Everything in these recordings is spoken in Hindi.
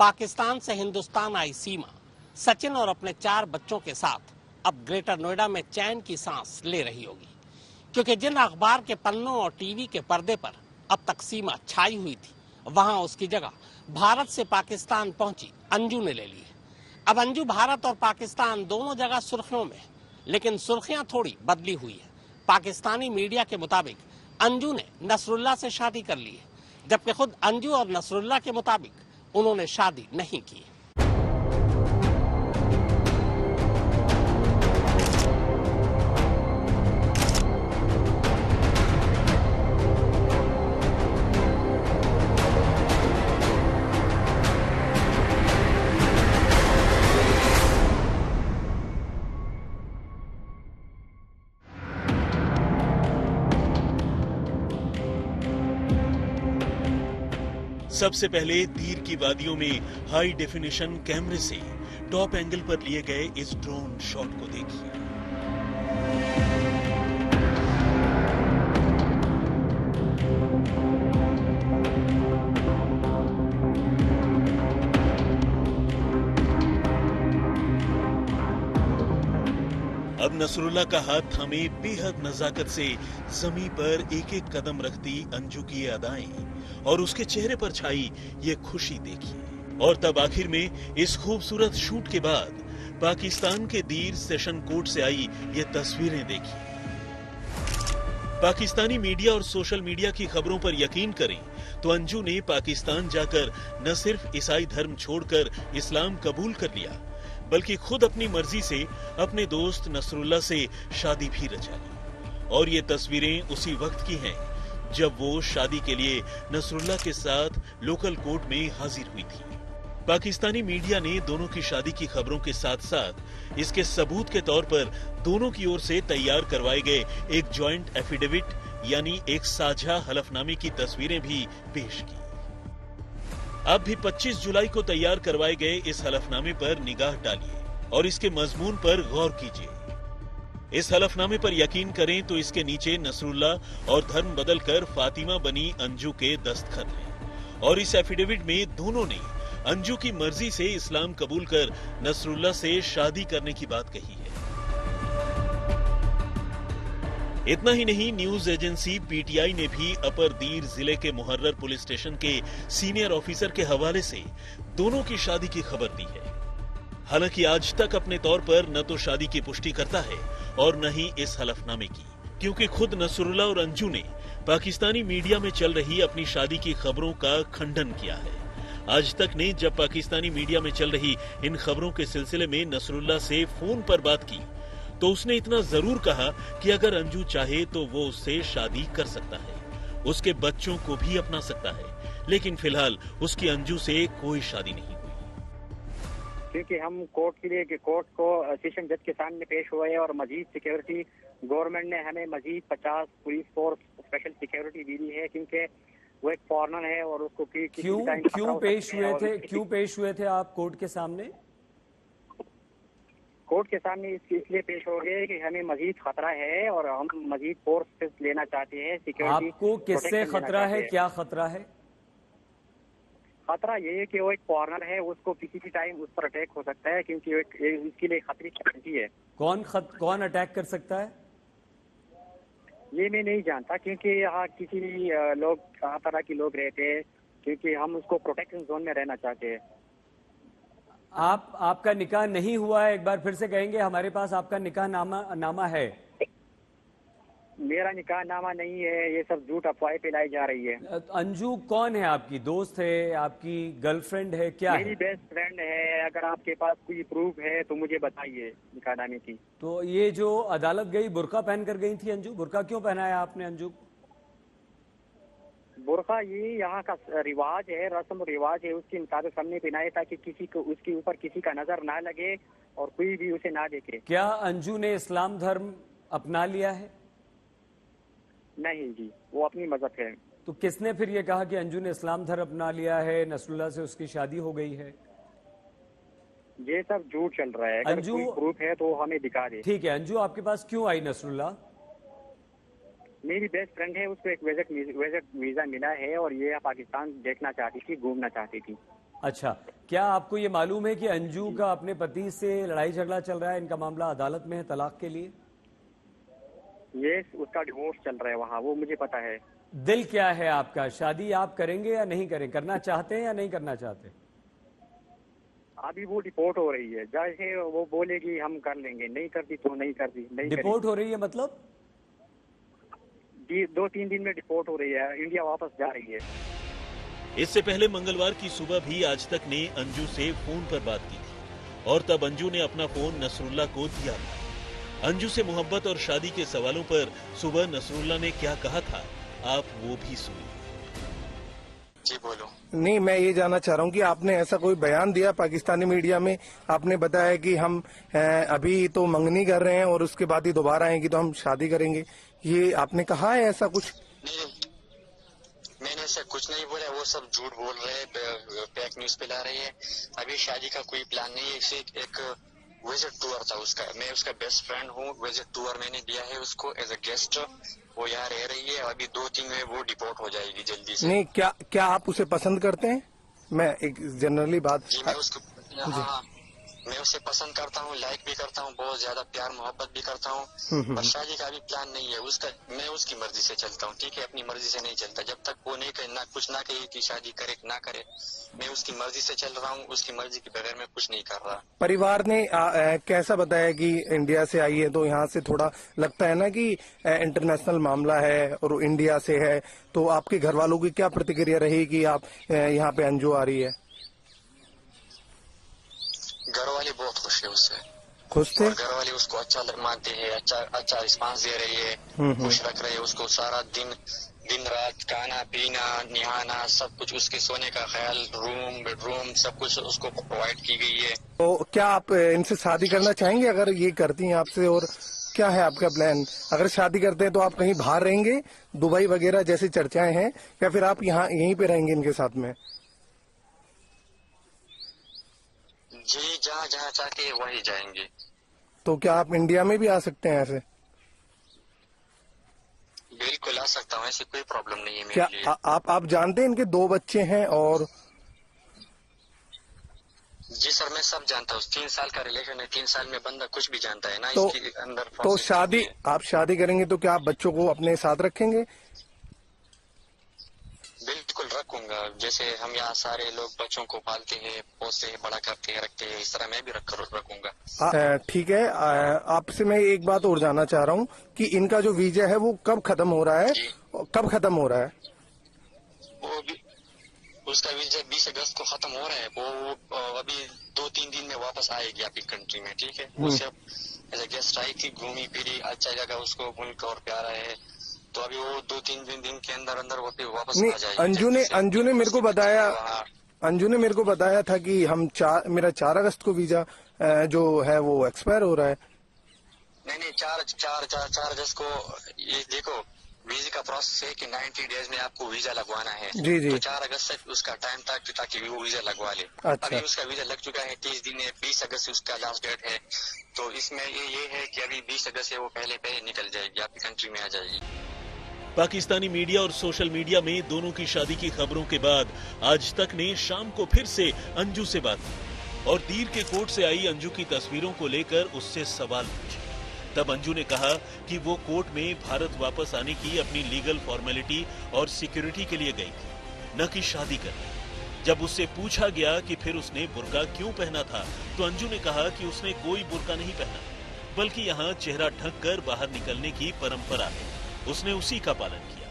पाकिस्तान से हिंदुस्तान आई सीमा सचिन और अपने 4 बच्चों के साथ अब ग्रेटर नोएडा में चैन की सांस ले रही होगी, क्योंकि जिन अखबार के पन्नों और टीवी के पर्दे पर अब तक सीमा छाई हुई थी, वहां उसकी जगह भारत से पाकिस्तान पहुंची अंजू ने ले ली है। अब अंजू भारत और पाकिस्तान दोनों जगह सुर्खियों में, लेकिन सुर्खियां थोड़ी बदली हुई है। पाकिस्तानी मीडिया के मुताबिक अंजू ने नसरुल्ला से शादी कर ली है, जबकि खुद अंजू और नसरुल्ला के मुताबिक उन्होंने शादी नहीं की। सबसे पहले तीर की वादियों में हाई डेफिनेशन कैमरे से टॉप एंगल पर लिए गए इस ड्रोन शॉट को देखिए। अब नसरुल्ला का हाथ थामे बेहद नजाकत से जमीन पर एक एक कदम रखती अंजू की ये अदाएं और उसके चेहरे पर छाई ये खुशी देखिए। और तब आखिर में इस खूबसूरत शूट के बाद पाकिस्तान के दीर सेशन कोर्ट से आई ये तस्वीरें देखिए। पाकिस्तानी मीडिया और सोशल मीडिया की खबरों पर यकीन करें तो अंजू ने पाकिस्तान जाकर न सिर्फ ईसाई धर्म छोड़कर इस्लाम कबूल कर लिया, बल्कि खुद अपनी मर्जी से अपने दोस्त नसरुल्ला से शादी भी रचा ली। और ये तस्वीरें उसी वक्त की हैं जब वो शादी के लिए नसरुल्ला के साथ लोकल कोर्ट में हाजिर हुई थी। पाकिस्तानी मीडिया ने दोनों की शादी की खबरों के साथ साथ इसके सबूत के तौर पर दोनों की ओर से तैयार करवाए गए एक जॉइंट एफिडेविट यानी एक साझा हलफनामे की तस्वीरें भी पेश की। अब भी 25 जुलाई को तैयार करवाए गए इस हलफनामे पर निगाह डालिए और इसके मजमून पर गौर कीजिए। इस हलफनामे पर यकीन करें तो इसके नीचे नसरुल्ला और धर्म बदलकर फातिमा बनी अंजू के दस्तखत हैं और इस एफिडेविट में दोनों ने अंजू की मर्जी से इस्लाम कबूल कर नसरुल्ला से शादी करने की बात कही है। इतना ही नहीं, न्यूज एजेंसी पीटीआई ने भी अपर दीर जिले के मुहर्रर पुलिस स्टेशन के सीनियर ऑफिसर के हवाले से दोनों की शादी की खबर दी है। हालांकि आज तक अपने तौर पर न तो शादी की पुष्टि करता है और न ही इस हलफनामे की, क्योंकि खुद नसरुल्ला और अंजू ने पाकिस्तानी मीडिया में चल रही अपनी शादी की खबरों का खंडन किया है। आज तक ने जब पाकिस्तानी मीडिया में चल रही इन खबरों के सिलसिले में नसरुल्ला से फोन पर बात की तो उसने इतना जरूर कहा कि अगर अंजू चाहे तो वो उससे शादी कर सकता है, उसके बच्चों को भी अपना सकता है, लेकिन फिलहाल उसकी अंजू से कोई शादी नहीं हुई। क्योंकि हम कोर्ट को सेशन जज के सामने पेश हुए और मजीद सिक्योरिटी गवर्नमेंट ने हमें मजीद 50 पुलिस फोर्स स्पेशल सिक्योरिटी दी है, क्योंकि वो एक फॉरनर है और उसको क्यों पेश हुए थे आप कोर्ट के सामने? कोर्ट के सामने इसलिए पेश हो गए कि हमें मजीद खतरा है और हम मजीद फोर्स लेना चाहते हैं। सिक्योरिटी आपको किससे खतरा है, क्या खतरा है? खतरा ये है कि वो एक फॉरनर है, उसको किसी भी टाइम उस पर अटैक हो सकता है, क्योंकि उसके लिए खतरे की घंटी है। कौन अटैक कर सकता है ये मैं नहीं जानता, क्योंकि यहाँ किसी लोग हर तरह के लोग रहते हैं, क्योंकि हम उसको प्रोटेक्शन जोन में रहना चाहते हैं। आपका निकाह नहीं हुआ है, एक बार फिर से कहेंगे? हमारे पास आपका निकाह नामा है। मेरा निकाह नामा नहीं है, ये सब झूठ अफवाहें फैलाई जा रही है। अंजू कौन है? आपकी दोस्त है, आपकी गर्लफ्रेंड है, क्या मेरी बेस्ट फ्रेंड है। अगर आपके पास कोई प्रूफ है तो मुझे बताइए निकाहनामे की। तो ये जो अदालत गई बुर्का पहनकर गई थी अंजू, बुर्का क्यों पहनाया आपने अंजू? बुर्का ये यहाँ का रिवाज है, रस्म रिवाज है, उसके मुताबिक हमने पहनाया ताकि किसी को उसके ऊपर किसी का नजर ना लगे और कोई भी उसे ना देखे। क्या अंजू ने इस्लाम धर्म अपना लिया है? नहीं जी, वो अपनी मजहब है। तो किसने फिर ये कहा कि अंजू ने इस्लाम धर्म अपना लिया है, नसरुल्ला से उसकी शादी हो गई है? ये सब झूठ चल रहा है। अगर कोई प्रूफ है तो हमें दिखा दे। ठीक है, अंजू आपके पास क्यों आई नसरुल्ला? मेरी बेस्ट फ्रेंड है, उसको एक विजिट वीजा मिला है और ये पाकिस्तान देखना चाहती थी, घूमना चाहती थी। अच्छा, क्या आपको ये मालूम है कि अंजू का अपने पति से लड़ाई झगड़ा चल रहा है, इनका मामला अदालत में है तलाक के लिए? ये उसका डिवोर्स चल रहा है वहाँ, वो मुझे पता है। दिल क्या है आपका, शादी आप करेंगे या नहीं करें, करना चाहते हैं या नहीं करना चाहते? अभी वो डिपोर्ट हो रही है, जैसे वो बोलेगी हम कर लेंगे, नहीं करती तो नहीं करती, नहीं डिपोर्ट हो रही है मतलब? 2-3 दिन में डिपोर्ट हो रही है, इंडिया वापस जा रही है। इससे पहले मंगलवार की सुबह भी आज तक ने अंजू से फोन पर बात की थी और तब अंजू ने अपना फोन नसरुल्ला को दिया था। अंजू से मोहब्बत और शादी के सवालों पर सुबह नसरुल्ला ने क्या कहा था, आप वो भी सुनिए। जी बोलो। नहीं, मैं ये जानना चाह रहा हूँ कि आपने ऐसा कोई बयान दिया पाकिस्तानी मीडिया में, आपने बताया कि हम अभी तो मंगनी कर रहे हैं और उसके बाद ही दोबारा आएंगी तो हम शादी करेंगे, ये आपने कहा है ऐसा कुछ? नहीं, मैंने ऐसा कुछ नहीं बोला, वो सब झूठ बोल रहे हैं, फेक न्यूज फैला रही है। अभी शादी का कोई प्लान नहीं है, एक विजिट टूर था उसका, मैं उसका बेस्ट फ्रेंड हूँ, विजिट टूर मैंने दिया है उसको एज अ गेस्ट, वो यहाँ रह रही है, अभी 2-3 में वो डिपोर्ट हो जाएगी जल्दी से। नहीं, क्या आप उसे पसंद करते हैं? मैं एक जनरली बात। जी मैं उसको, हाँ, मैं उसे पसंद करता हूँ, लाइक भी करता हूँ, बहुत ज्यादा प्यार मोहब्बत भी करता हूँ, पर शादी का अभी प्लान नहीं है उसका। मैं उसकी मर्जी से चलता हूँ, ठीक है, अपनी मर्जी से नहीं चलता। जब तक वो नहीं कहे, ना कुछ ना कहे कि शादी करे ना करे, मैं उसकी मर्जी से चल रहा हूँ, उसकी मर्जी के बगैर मैं कुछ नहीं कर रहा। परिवार ने कैसा बताया कि इंडिया से आई है, तो यहाँ से थोड़ा लगता है ना कि इंटरनेशनल मामला है और इंडिया से है, तो आपके घर वालों की क्या प्रतिक्रिया रही कि आप यहाँ पे अंजू आ रही है? घर वाले बहुत खुश है उससे, खुश थे? घर वाले उसको अच्छा मानते हैं, अच्छा रिस्पांस दे रही है, खुश रख रहे हैं उसको। सारा दिन रात खाना पीना नहाना सब कुछ, उसके सोने का ख्याल, रूम बेडरूम सब कुछ उसको प्रोवाइड की गई है। तो क्या आप इनसे शादी करना चाहेंगे अगर ये करती हैं आपसे, और क्या है आपका प्लान? अगर शादी करते हैं तो आप कहीं बाहर रहेंगे, दुबई वगैरह जैसी चर्चाएं हैं, या फिर आप यहीं पे रहेंगे इनके साथ में? जी जहाँ जहाँ चाहते वहीं जाएंगे। तो क्या आप इंडिया में भी आ सकते हैं ऐसे? बिल्कुल आ सकता हूँ, ऐसी कोई प्रॉब्लम नहीं है मेरे क्या लिए। आप जानते हैं इनके 2 बच्चे हैं? और जी सर, मैं सब जानता हूँ, 3 साल का रिलेशन है, 3 साल में बंदा कुछ भी जानता है ना, तो, इसके अंदर तो शादी, आप शादी करेंगे तो क्या आप बच्चों को अपने साथ रखेंगे? बिल्कुल रखूंगा, जैसे हम यहाँ सारे लोग बच्चों को पालते हैं, पोसते हैं, बड़ा करते हैं, रखते हैं, इस तरह मैं भी रखूंगा। ठीक है, आपसे मैं एक बात और जानना चाह रहा हूँ कि इनका जो वीजा है वो कब खत्म हो रहा है? कब खत्म हो रहा है? वो भी उसका वीजा 20 अगस्त को खत्म हो रहा है, वो अभी 2-3 दिन में वापस आएगी आपकी कंट्री में, ठीक है। उसे एज अ गेस्ट आई थी, घूमी फिरी, अच्छा लगा उसको, मुल्क और प्यारा है, तो अभी वो 2-3 दिन के अंदर अंदर वो फिर वापस आ जाएगी। अंजू ने मेरे को बताया था कि मेरा 4 अगस्त को वीजा जो है वो एक्सपायर हो रहा है। नहीं 4 अगस्त को, ये देखो वीजा का प्रोसेस है कि 90 डेज में आपको वीजा लगवाना है। जी। तो 4 अगस्त तक उसका टाइम था ताकि वो वीजा लगवा ले। अच्छा। अभी उसका वीजा लग चुका है, 30 दिन है, 20 अगस्त से उसका लास्ट डेट है, तो इसमें ये है कि अभी 20 अगस्त से वो पहले निकल जाएगी, आपकी कंट्री में आ जाएगी। पाकिस्तानी मीडिया और सोशल मीडिया में दोनों की शादी की खबरों के बाद आज तक ने शाम को फिर से अंजू से बात की और दीर के कोर्ट से आई अंजू की तस्वीरों को लेकर उससे सवाल पूछे। तब अंजू ने कहा कि वो कोर्ट में भारत वापस आने की अपनी लीगल फॉर्मेलिटी और सिक्योरिटी के लिए गई थी, न कि शादी करने। जब उससे पूछा गया कि फिर उसने बुर्का क्यों पहना था, तो अंजू ने कहा कि उसने कोई बुर्का नहीं पहना, बल्कि यहाँ चेहरा ढककर बाहर निकलने की परंपरा है, उसने उसी का पालन किया।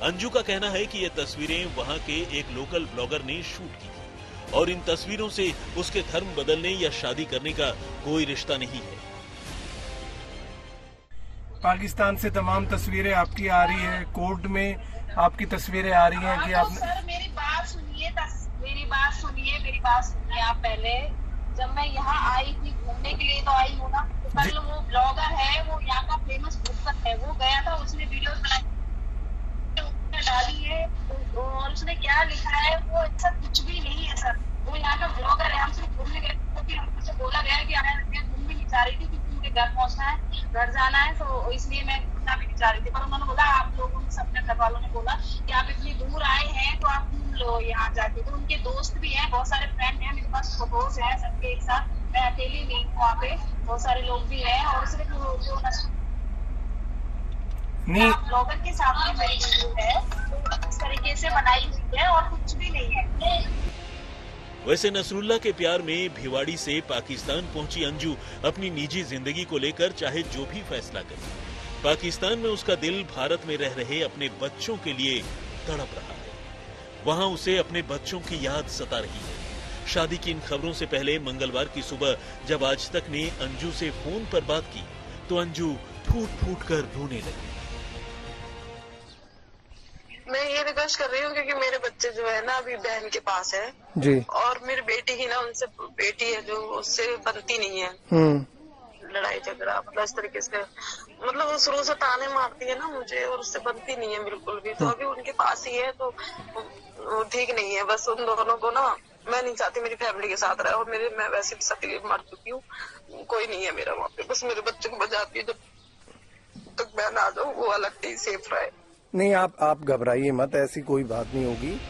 अंजू का कहना है कि ये तस्वीरें वहां के एक लोकल ब्लॉगर ने शूट की थी और इन तस्वीरों से उसके धर्म बदलने या शादी करने का कोई रिश्ता नहीं है। पाकिस्तान से तमाम तस्वीरें आपकी आ रही है, कोर्ट में आपकी तस्वीरें आ रही हैं कि आप। सर मेरी बात सुनिए, मेरी बात सुनिए आप पहले। जब मैं यहाँ आई थी घूमने के लिए तो आई हूँ ना, तो कल वो ब्लॉगर है, वो यहाँ का फेमस ब्लॉगर है, वो गया था, उसने वीडियोस बनाई डाली है, और उसने क्या लिखा है वो ऐसा कुछ भी नहीं है सर। वो यहाँ का ब्लॉगर है, हम सिर्फ घूमने गए, तो फिर हमसे बोला गया कि मैं घूम भी नहीं चाह रही थी क्योंकि मुझे घर पहुँचना है, घर जाना है, तो इसलिए मैं घूमना भी नहीं चाह रही थी। पर उन्होंने बोला, आप लोगों ने, सबने घर वालों ने बोला कि आप इतनी दूर आए हैं तो आप लो यहाँ जाके। तो उनके दोस्त भी हैं, बहुत सारे फ्रेंड हैं, मेरे पास फोटोज हैं सबके एक साथ। मैं अकेली नहीं हूँ वहाँ पे, बहुत सारे लोग भी हैं। और सिर्फ जो ब्लॉगर के साथ में मेरी वीडियो है, तो इस तरीके से बनाई हुई है और कुछ भी नहीं है। वैसे नसरुल्ला के प्यार में भिवाड़ी से पाकिस्तान पहुंची अंजू अपनी निजी जिंदगी को लेकर चाहे जो भी फैसला करे, पाकिस्तान में उसका दिल भारत में रह रहे अपने बच्चों के लिए तड़प रहा है। वहां उसे अपने बच्चों की याद सता रही है। शादी की इन खबरों से पहले मंगलवार की सुबह जब आज तक ने अंजू से फोन पर बात की तो अंजू फूट फूट कर रोने लगी। मैं ये रिक्वेस्ट कर रही हूँ क्योंकि मेरे बच्चे जो है ना अभी बहन के पास है जी, और मेरी बेटी की ना उनसे बेटी है जो उससे बनती नहीं है। लड़ाई झगड़ा मतलब इस तरीके से, मतलब वो शुरू से ताने मारती है ना मुझे और उससे बनती नहीं है बिल्कुल भी। तो अभी उनके पास ही है तो ठीक नहीं है। बस उन दोनों को ना मैं नहीं चाहती मेरी फैमिली के साथ रहे। और मैं वैसे भी सतीली मर चुकी हूँ, कोई नहीं है मेरा वहाँ पे। बस मेरे बच्चे को बचाती है जब तक मैं ना जाऊँ, वो अलग ही सेफ रहे। नहीं आप घबराइए मत, ऐसी कोई बात नहीं होगी।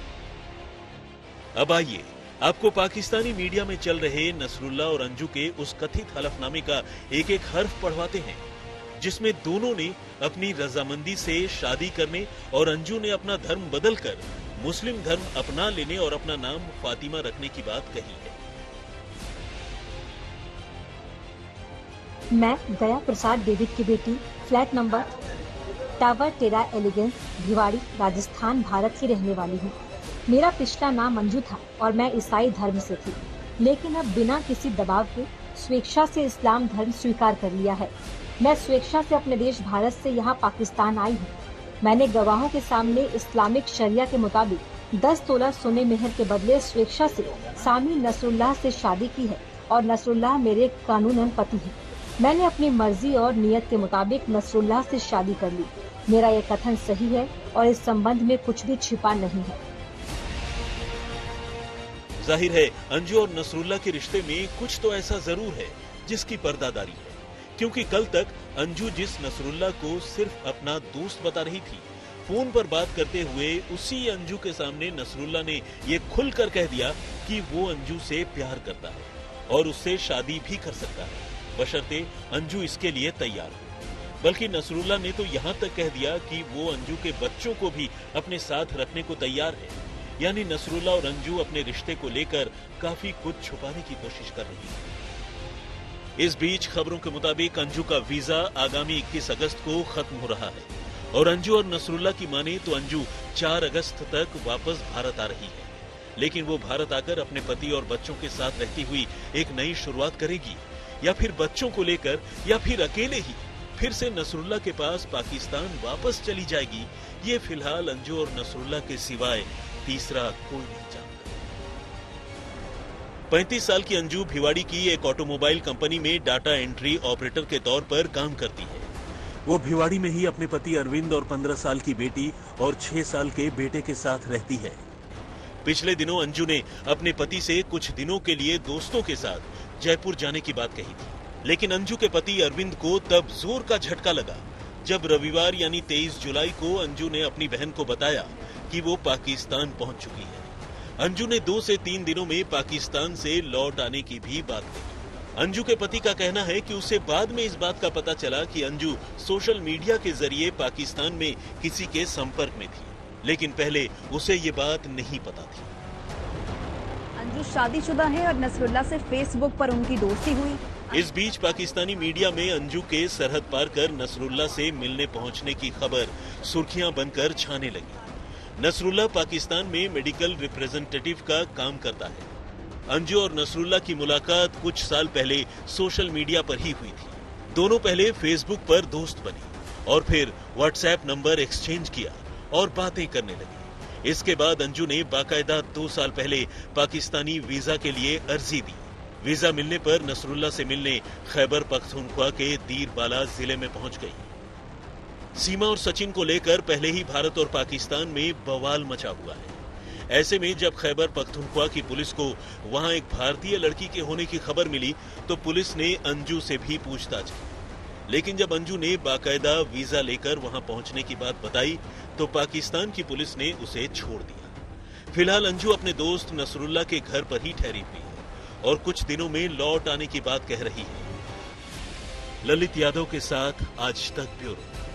अब आइए आपको पाकिस्तानी मीडिया में चल रहे नसरुल्ला और अंजू के उस कथित हलफनामे का एक एक हर्फ पढ़वाते हैं, जिसमें दोनों ने अपनी रजामंदी से शादी करने और अंजू ने अपना धर्म बदलकर मुस्लिम धर्म अपना लेने और अपना नाम फातिमा रखने की बात कही है। मैं दया प्रसाद डेविड की बेटी, फ्लैट नंबर टावर टेरा एलिगेंस, भिवाड़ी, राजस्थान, भारत की रहने वाली हूँ। मेरा पिछला नाम अंजू था और मैं ईसाई धर्म से थी, लेकिन अब बिना किसी दबाव के स्वेच्छा से इस्लाम धर्म स्वीकार कर लिया है। मैं स्वेच्छा से अपने देश भारत से यहाँ पाकिस्तान आई हूँ। मैंने गवाहों के सामने इस्लामिक शरिया के मुताबिक 10 तोला सोने मेहर के बदले स्वेच्छा से सामी नसरुल्लाह से शादी की है और नसरुल्लाह मेरे कानूनन पति हैं। मैंने अपनी मर्जी और नियत के मुताबिक नसरुल्लाह से शादी कर ली। मेरा ये कथन सही है और इस संबंध में कुछ भी छिपा नहीं है। जाहिर है अंजू और नसरुल्ला के रिश्ते में कुछ तो ऐसा जरूर है जिसकी पर्दादारी है, क्योंकि कल तक अंजू जिस नसरुल्ला को सिर्फ अपना दोस्त बता रही थी, फोन पर बात करते हुए उसी अंजू के सामने नसरुल्ला ने ये खुलकर कह दिया कि वो अंजू से प्यार करता है और उससे शादी भी कर सकता है, बशर्ते अंजू इसके लिए तैयार हो। बल्कि नसरुल्ला ने तो यहाँ तक कह दिया कि वो अंजू के बच्चों को भी अपने साथ रखने को तैयार है। यानी नसरुल्ला और अंजू अपने रिश्ते को लेकर काफी कुछ छुपाने की कोशिश कर रही है। इस बीच खबरों के मुताबिक अंजू का वीजा आगामी 21 अगस्त को खत्म हो रहा है और अंजू और नसरुल्ला की माने तो अंजू 4 अगस्त तक वापस भारत आ रही है। लेकिन वो भारत आकर अपने पति और बच्चों के साथ रहती हुई एक नई शुरुआत करेगी, या फिर बच्चों को लेकर, या फिर अकेले ही फिर से नसरुल्ला के पास पाकिस्तान वापस चली जाएगी, ये फिलहाल अंजू और नसरुल्ला के सिवाय तीसरा कोई नहीं जानता। 35 साल की अंजू भिवाड़ी की एक ऑटोमोबाइल कंपनी में डाटा एंट्री ऑपरेटर के तौर पर काम करती है। वो भिवाड़ी में ही अपने पति अरविंद और 15 साल की बेटी और 6 साल के बेटे के साथ रहती है। पिछले दिनों अंजू ने अपने पति से कुछ दिनों के लिए दोस्तों के साथ जयपुर जाने की बात कही थी, लेकिन अंजू के पति अरविंद को तब जोर का झटका लगा जब रविवार यानी 23 जुलाई को अंजू ने अपनी बहन को बताया कि वो पाकिस्तान पहुंच चुकी है। अंजू ने 2 से 3 दिनों में पाकिस्तान से लौट आने की भी बात कही। अंजू के पति का कहना है कि उसे बाद में इस बात का पता चला कि अंजू सोशल मीडिया के जरिए पाकिस्तान में किसी के संपर्क में थी, लेकिन पहले उसे ये बात नहीं पता थी। अंजू शादीशुदा है और नसरुल्ला से फेसबुक पर उनकी दोस्ती हुई। इस बीच पाकिस्तानी मीडिया में अंजू के सरहद पार कर नसरुल्ला से मिलने पहुंचने की खबर सुर्खियां बनकर छाने लगी। नसरुल्ला पाकिस्तान में मेडिकल रिप्रेजेंटेटिव का काम करता है। अंजू और नसरुल्ला की मुलाकात कुछ साल पहले सोशल मीडिया पर ही हुई थी। दोनों पहले फेसबुक पर दोस्त बने और फिर व्हाट्सएप नंबर एक्सचेंज किया और बातें करने लगी। इसके बाद अंजू ने बाकायदा 2 साल पहले पाकिस्तानी वीजा के लिए अर्जी दी। वीजा मिलने पर नसरुल्ला से मिलने खैबर पख्तूनख्वा के दीरबाला जिले में पहुंच गई। सीमा और सचिन को लेकर पहले ही भारत और पाकिस्तान में बवाल मचा हुआ है। ऐसे में जब खैबर पख्तूनख्वा की पुलिस को वहां एक भारतीय लड़की के होने की खबर मिली तो पुलिस ने अंजू से भी पूछताछ की, लेकिन जब अंजू ने बाकायदा वीजा लेकर वहां पहुंचने की बात बताई तो पाकिस्तान की पुलिस ने उसे छोड़ दिया। फिलहाल अंजू अपने दोस्त नसरुल्ला के घर पर ही ठहरी हुई है और कुछ दिनों में लौट आने की बात कह रही है। ललित यादव के साथ आज तक ब्यूरो।